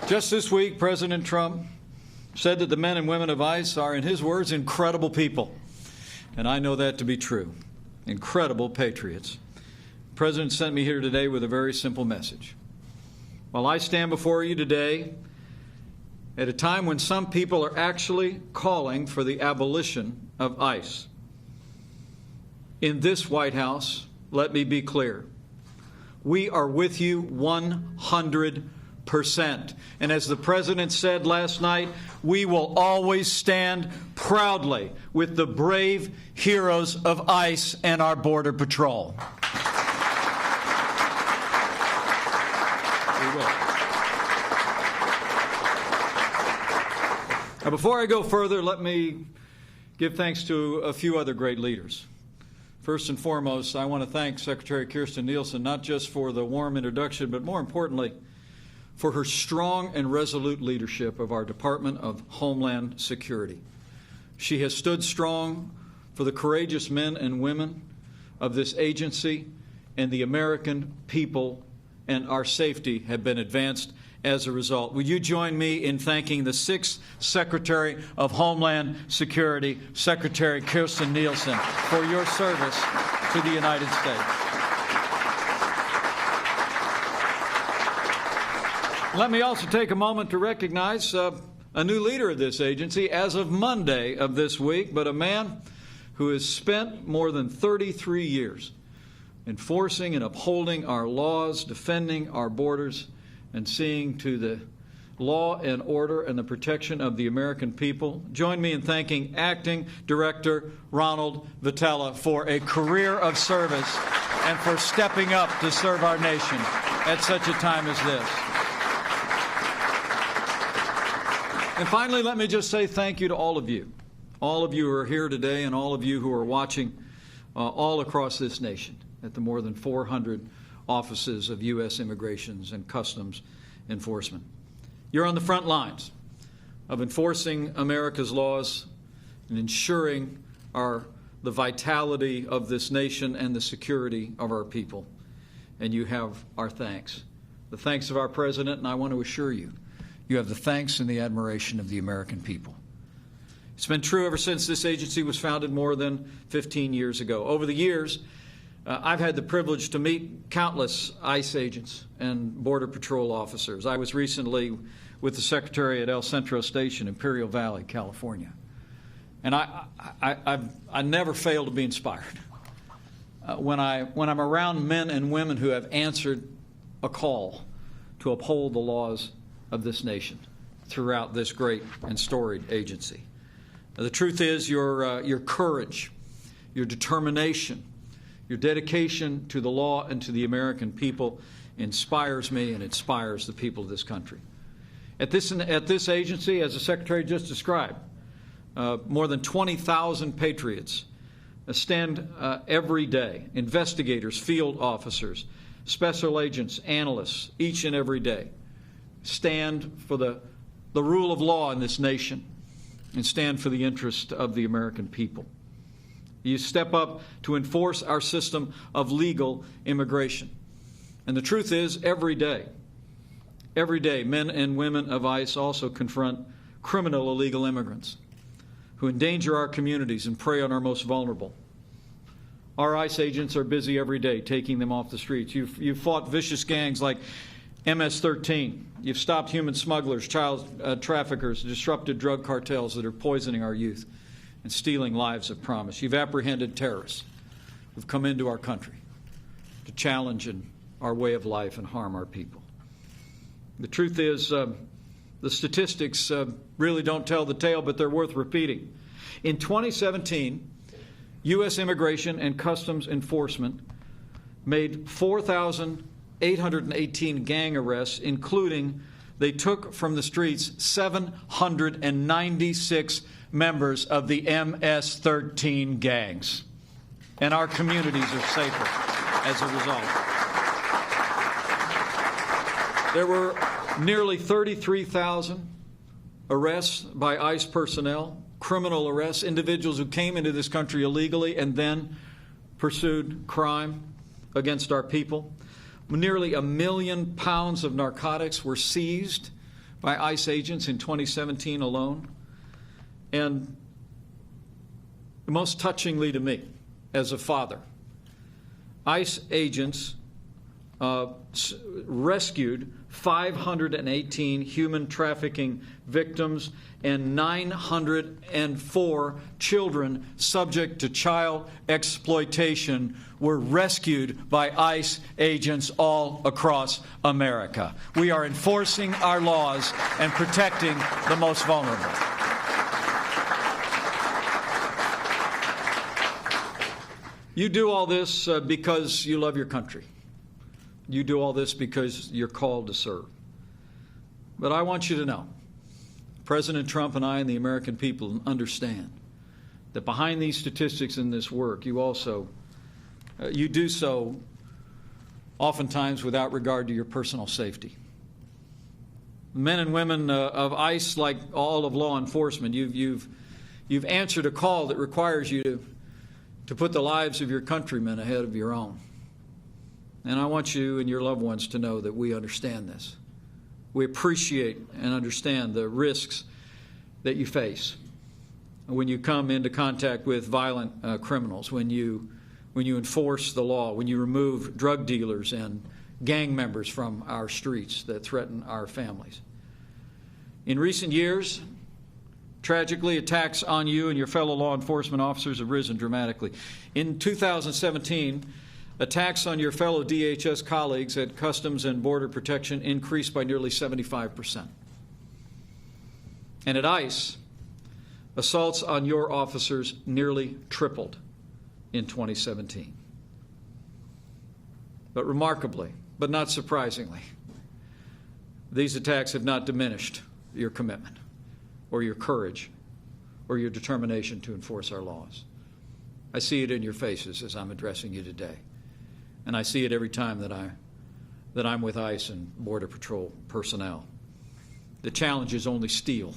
Just this week, President Trump said that the men and women of ICE are, in his words, incredible people. And I know that to be true. Incredible patriots. The President sent me here today with a very simple message. While I stand before you today at a time when some people are actually calling for the abolition of ICE, in this White House, let me be clear, we are with you 100%. And as the President said last night, we will always stand proudly with the brave heroes of ICE and our Border Patrol. We will. Now, before I go further, let me give thanks to a few other great leaders. First and foremost, I want to thank Secretary Kirstjen Nielsen not just for the warm introduction, but more importantly, for her strong and resolute leadership of our Department of Homeland Security. She has stood strong for the courageous men and women of this agency, and the American people and our safety have been advanced as a result. Would you join me in thanking the 6th Secretary of Homeland Security, Secretary Kirstjen Nielsen, for your service to the United States. Let me also take a moment to recognize a new leader of this agency as of Monday of this week, but a man who has spent more than 33 years enforcing and upholding our laws, defending our borders, and seeing to the law and order and the protection of the American people. Join me in thanking Acting Director Ronald Vitella for a career of service and for stepping up to serve our nation at such a time as this. And finally, let me just say thank you to all of you who are here today and all of you who are watching all across this nation at the more than 400 offices of U.S. Immigrations and Customs Enforcement. You're on the front lines of enforcing America's laws and ensuring the vitality of this nation and the security of our people. And you have our thanks. The thanks of our President, and I want to assure you, you have the thanks and the admiration of the American people. It's been true ever since this agency was founded more than 15 years ago. Over the years, I've had the privilege to meet countless ICE agents and Border Patrol officers. I was recently with the Secretary at El Centro Station, Imperial Valley, California. And I never fail to be inspired when I'm around men and women who have answered a call to uphold the laws of this nation throughout this great and storied agency. Now, the truth is your courage, your determination, your dedication to the law and to the American people inspires me and inspires the people of this country. At this agency, as the Secretary just described, more than 20,000 patriots stand every day, investigators, field officers, special agents, analysts, each and every day, stand for the rule of law in this nation and stand for the interest of the American people. You step up to enforce our system of legal immigration. And the truth is, every day, men and women of ICE also confront criminal illegal immigrants who endanger our communities and prey on our most vulnerable. Our ICE agents are busy every day taking them off the streets. You've fought vicious gangs like MS-13. You've stopped human smugglers, child traffickers, disrupted drug cartels that are poisoning our youth and stealing lives of promise. You've apprehended terrorists who've come into our country to challenge our way of life and harm our people. The truth is, the statistics really don't tell the tale, but they're worth repeating. In 2017, U.S. Immigration and Customs Enforcement made 4,818 gang arrests, including they took from the streets 796 members of the MS-13 gangs. And our communities are safer as a result. There were nearly 33,000 arrests by ICE personnel, criminal arrests, individuals who came into this country illegally and then pursued crime against our people. Nearly 1 million pounds of narcotics were seized by ICE agents in 2017 alone. And most touchingly to me, as a father, ICE agents rescued 518 human trafficking victims and 904 children subject to child exploitation were rescued by ICE agents all across America. We are enforcing our laws and protecting the most vulnerable. You do all this because you love your country. You do all this because you're called to serve. But I want you to know, President Trump and I and the American people understand that behind these statistics and this work, you also, you do so oftentimes without regard to your personal safety. Men and women of ICE, like all of law enforcement, you've answered a call that requires you to put the lives of your countrymen ahead of your own. And I want you and your loved ones to know that we understand this. We appreciate and understand the risks that you face when you come into contact with violent criminals, when you enforce the law, when you remove drug dealers and gang members from our streets that threaten our families. In recent years, tragically, attacks on you and your fellow law enforcement officers have risen dramatically. In 2017, attacks on your fellow DHS colleagues at Customs and Border Protection increased by nearly 75%. And at ICE, assaults on your officers nearly tripled in 2017. But remarkably, but not surprisingly, these attacks have not diminished your commitment or your courage or your determination to enforce our laws. I see it in your faces as I'm addressing you today. And I see it every time that I'm with ICE and Border Patrol personnel. The challenges only steel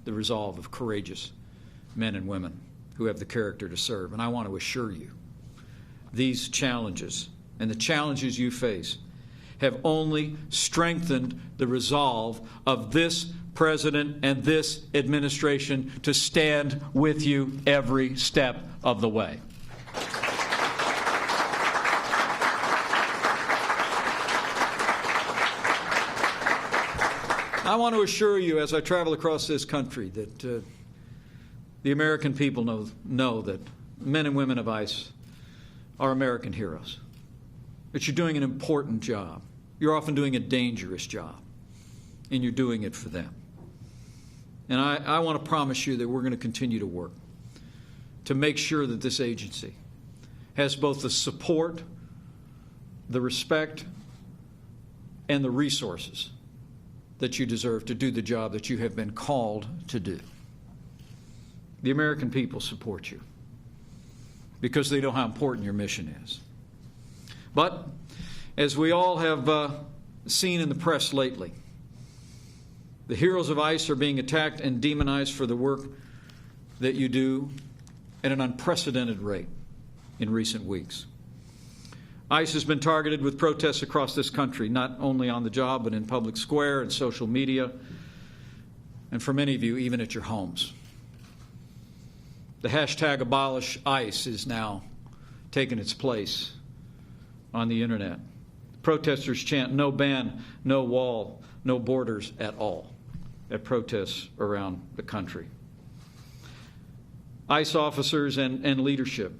the resolve of courageous men and women who have the character to serve. And I want to assure you, these challenges and the challenges you face have only strengthened the resolve of this President and this administration to stand with you every step of the way. I want to assure you, as I travel across this country, that the American people know that men and women of ICE are American heroes, that you're doing an important job. You're often doing a dangerous job, and you're doing it for them. And I want to promise you that we're going to continue to work to make sure that this agency has both the support, the respect, and the resources that you deserve to do the job that you have been called to do. The American people support you because they know how important your mission is. But as we all have seen in the press lately, the heroes of ICE are being attacked and demonized for the work that you do at an unprecedented rate in recent weeks. ICE has been targeted with protests across this country, not only on the job, but in public square and social media, and for many of you, even at your homes. The hashtag Abolish ICE is now taking its place on the internet. Protesters chant no ban, no wall, no borders at all at protests around the country. ICE officers and leadership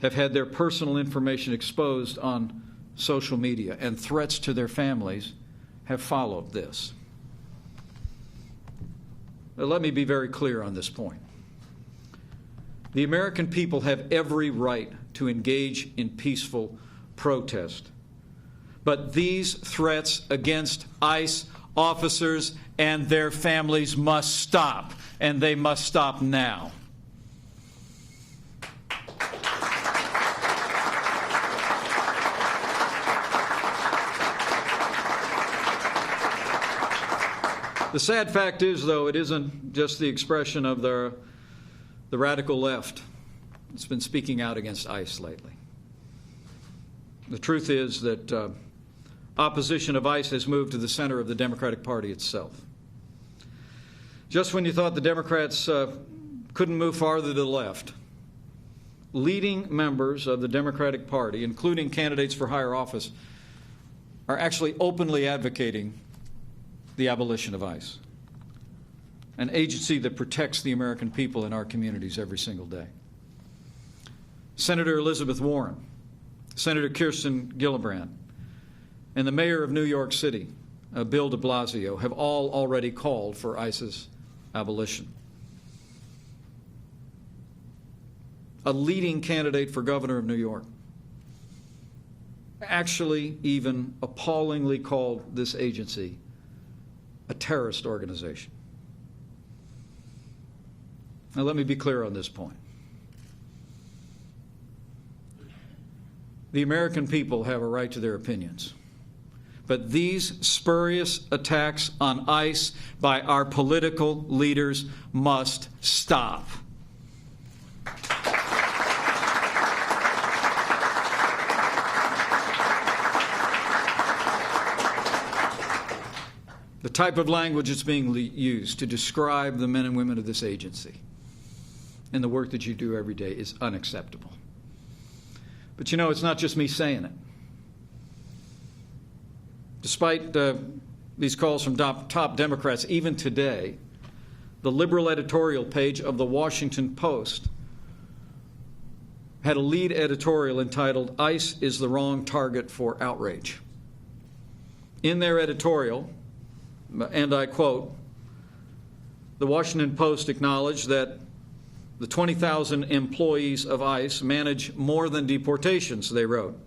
have had their personal information exposed on social media, and threats to their families have followed this. But let me be very clear on this point. The American people have every right to engage in peaceful protest, but these threats against ICE officers and their families must stop, and they must stop now. The sad fact is, though, it isn't just the expression of the radical left that's been speaking out against ICE lately. The truth is that opposition of ICE has moved to the center of the Democratic Party itself. Just when you thought the Democrats couldn't move farther to the left, leading members of the Democratic Party, including candidates for higher office, are actually openly advocating the abolition of ICE, an agency that protects the American people in our communities every single day. Senator Elizabeth Warren, Senator Kirstjen Gillibrand, and the mayor of New York City, Bill de Blasio, have all already called for ICE's abolition. A leading candidate for governor of New York actually even appallingly called this agency a terrorist organization. Now, let me be clear on this point. The American people have a right to their opinions. But these spurious attacks on ICE by our political leaders must stop. The type of language that's being used to describe the men and women of this agency and the work that you do every day is unacceptable. But you know, it's not just me saying it. Despite these calls from top Democrats, even today, the liberal editorial page of the Washington Post had a lead editorial entitled, "ICE is the wrong target for outrage." In their editorial, and I quote, the Washington Post acknowledged that the 20,000 employees of ICE manage more than deportations, they wrote.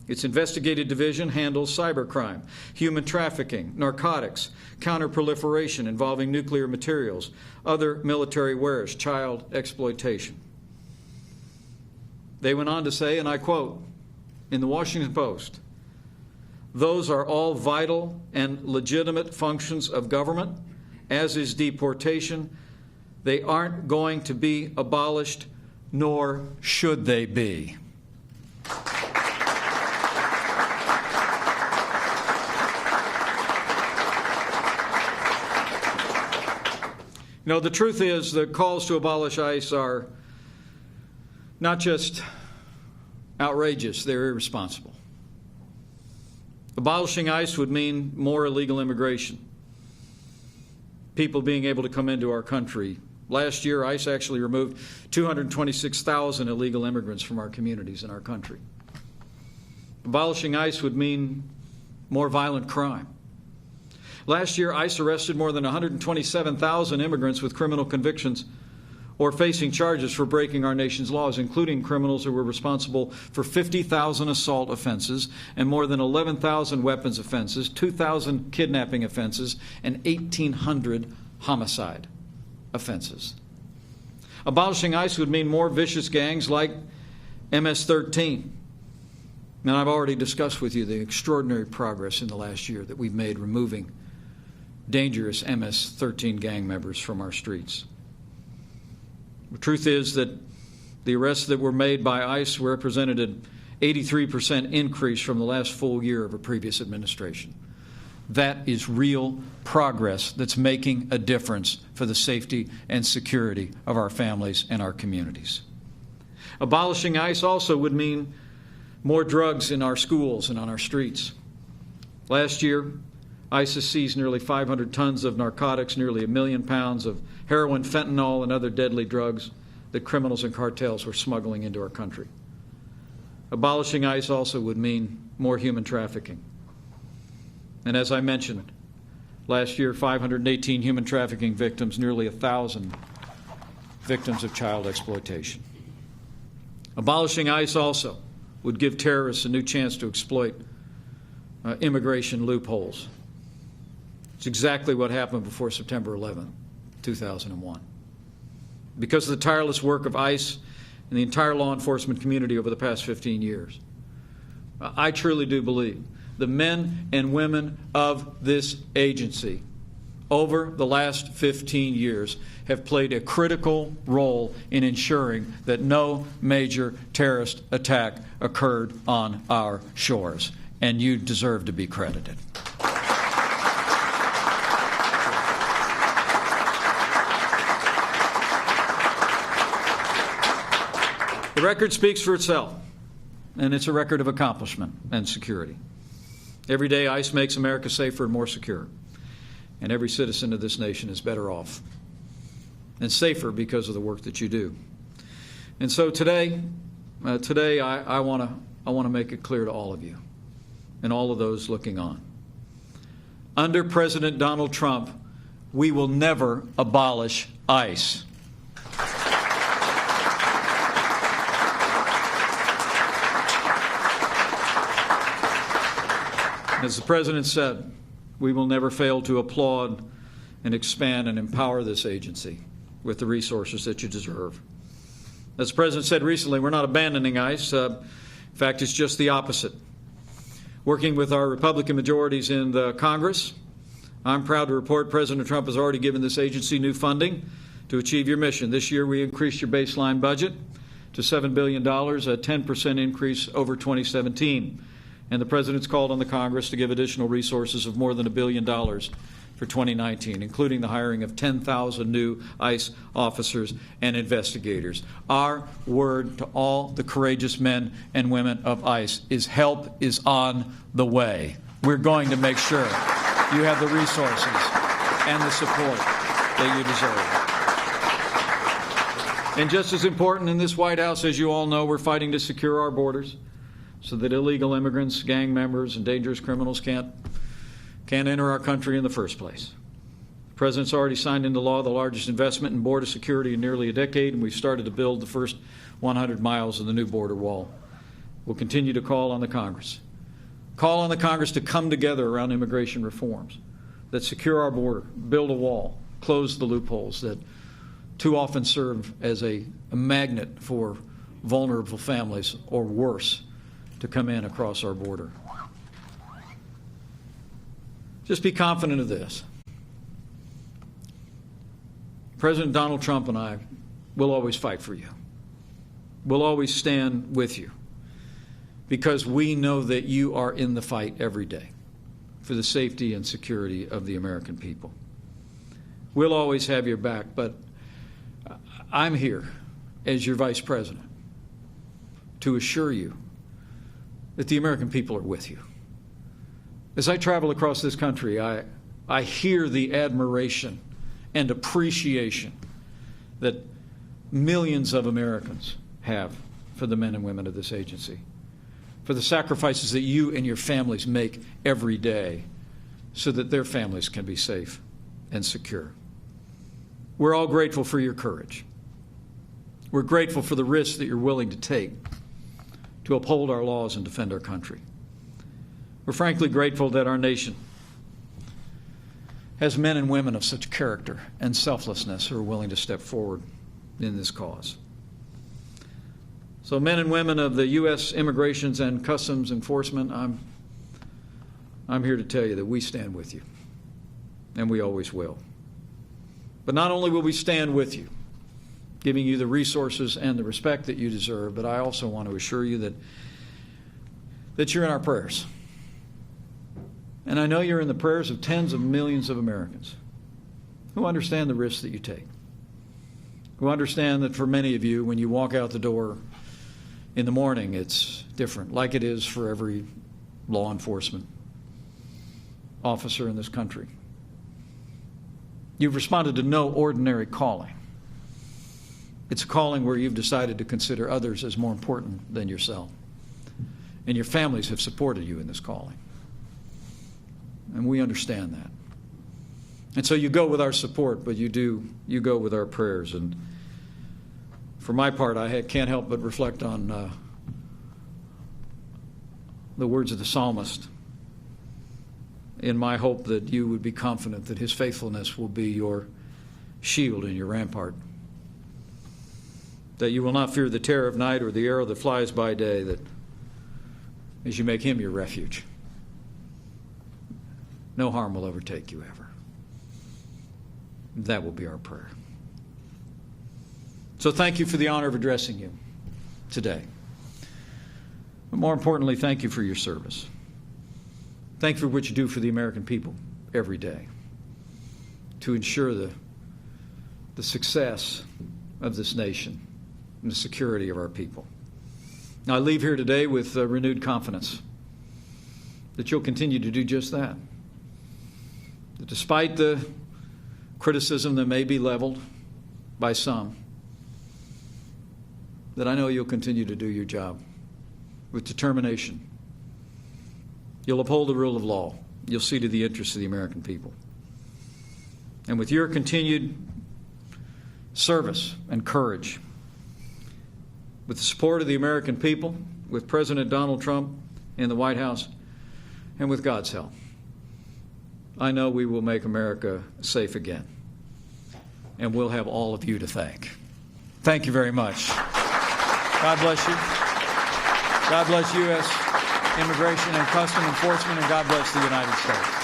Its investigative division handles cybercrime, human trafficking, narcotics, counterproliferation involving nuclear materials, other military wares, child exploitation. They went on to say, and I quote, in the Washington Post, "Those are all vital and legitimate functions of government, as is deportation. They aren't going to be abolished, nor should they be." You know, the truth is the calls to abolish ICE are not just outrageous, they're irresponsible. Abolishing ICE would mean more illegal immigration, people being able to come into our country. Last year, ICE actually removed 226,000 illegal immigrants from our communities in our country. Abolishing ICE would mean more violent crime. Last year, ICE arrested more than 127,000 immigrants with criminal convictions or facing charges for breaking our nation's laws, including criminals who were responsible for 50,000 assault offenses and more than 11,000 weapons offenses, 2,000 kidnapping offenses, and 1,800 homicide offenses. Abolishing ICE would mean more vicious gangs like MS-13. And I've already discussed with you the extraordinary progress in the last year that we've made removing dangerous MS-13 gang members from our streets. The truth is that the arrests that were made by ICE represented an 83% increase from the last full year of a previous administration. That is real progress that's making a difference for the safety and security of our families and our communities. Abolishing ICE also would mean more drugs in our schools and on our streets. Last year, ICE has seized nearly 500 tons of narcotics, nearly 1 million pounds of heroin, fentanyl, and other deadly drugs that criminals and cartels were smuggling into our country. Abolishing ICE also would mean more human trafficking. And as I mentioned, last year, 518 human trafficking victims, nearly 1,000 victims of child exploitation. Abolishing ICE also would give terrorists a new chance to exploit immigration loopholes. It's exactly what happened before September 11, 2001. Because of the tireless work of ICE and the entire law enforcement community over the past 15 years, I truly do believe the men and women of this agency over the last 15 years have played a critical role in ensuring that no major terrorist attack occurred on our shores. and you deserve to be credited. The record speaks for itself, and it's a record of accomplishment and security. Every day, ICE makes America safer and more secure, and every citizen of this nation is better off and safer because of the work that you do. And so today, I want to make it clear to all of you and all of those looking on. Under President Donald Trump, we will never abolish ICE. As the President said, we will never fail to applaud and expand and empower this agency with the resources that you deserve. As the President said recently, we're not abandoning ICE. In fact, it's just the opposite. Working with our Republican majorities in the Congress, I'm proud to report President Trump has already given this agency new funding to achieve your mission. This year, we increased your baseline budget to $7 billion, a 10% increase over 2017. And the President's called on the Congress to give additional resources of more than $1 billion for 2019, including the hiring of 10,000 new ICE officers and investigators. Our word to all the courageous men and women of ICE is help is on the way. We're going to make sure you have the resources and the support that you deserve. And just as important in this White House, as you all know, we're fighting to secure our borders so that illegal immigrants, gang members, and dangerous criminals can't enter our country in the first place. The President's already signed into law the largest investment in border security in nearly a decade, and we've started to build the first 100 miles of the new border wall. We'll continue to call on the Congress. Call on the Congress to come together around immigration reforms that secure our border, build a wall, close the loopholes that too often serve as a magnet for vulnerable families, or worse, to come in across our border. Just be confident of this. President Donald Trump and I will always fight for you. We'll always stand with you because we know that you are in the fight every day for the safety and security of the American people. We'll always have your back, but I'm here as your Vice President to assure you that the American people are with you. As I travel across this country, I hear the admiration and appreciation that millions of Americans have for the men and women of this agency, for the sacrifices that you and your families make every day so that their families can be safe and secure. We're all grateful for your courage. We're grateful for the risks that you're willing to take to uphold our laws and defend our country. We're frankly grateful that our nation has men and women of such character and selflessness who are willing to step forward in this cause. So men and women of the U.S. Immigrations and Customs Enforcement, I'm here to tell you that we stand with you, and we always will. But not only will we stand with you, giving you the resources and the respect that you deserve, but I also want to assure you that you're in our prayers. And I know you're in the prayers of tens of millions of Americans who understand the risks that you take, who understand that for many of you, when you walk out the door in the morning, it's different, like it is for every law enforcement officer in this country. You've responded to no ordinary calling. It's a calling where you've decided to consider others as more important than yourself. And your families have supported you in this calling. And we understand that. And so you go with our support, but you go with our prayers. And for my part, I can't help but reflect on the words of the psalmist in my hope that you would be confident that his faithfulness will be your shield and your rampart, that you will not fear the terror of night or the arrow that flies by day, that as you make him your refuge, no harm will overtake you ever. That will be our prayer. So thank you for the honor of addressing you today. But more importantly, thank you for your service. Thank you for what you do for the American people every day to ensure the success of this nation and the security of our people. Now, I leave here today with renewed confidence that you'll continue to do just that. That despite the criticism that may be leveled by some, that I know you'll continue to do your job with determination. You'll uphold the rule of law. You'll see to the interests of the American people. And with your continued service and courage, with the support of the American people, with President Donald Trump in the White House, and with God's help, I know we will make America safe again. And we'll have all of you to thank. Thank you very much. God bless you. God bless U.S. Immigration and Custom Enforcement, and God bless the United States.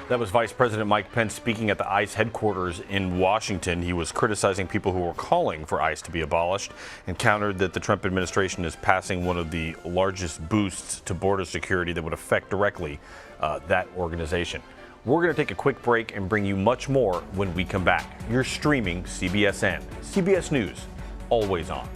That was Vice President Mike Pence speaking at the ICE headquarters in Washington. He was criticizing people who were calling for ICE to be abolished and countered that the Trump administration is passing one of the largest boosts to border security that would affect directly that organization. We're going to take a quick break and bring you much more when we come back. You're streaming CBSN. CBS News, always on.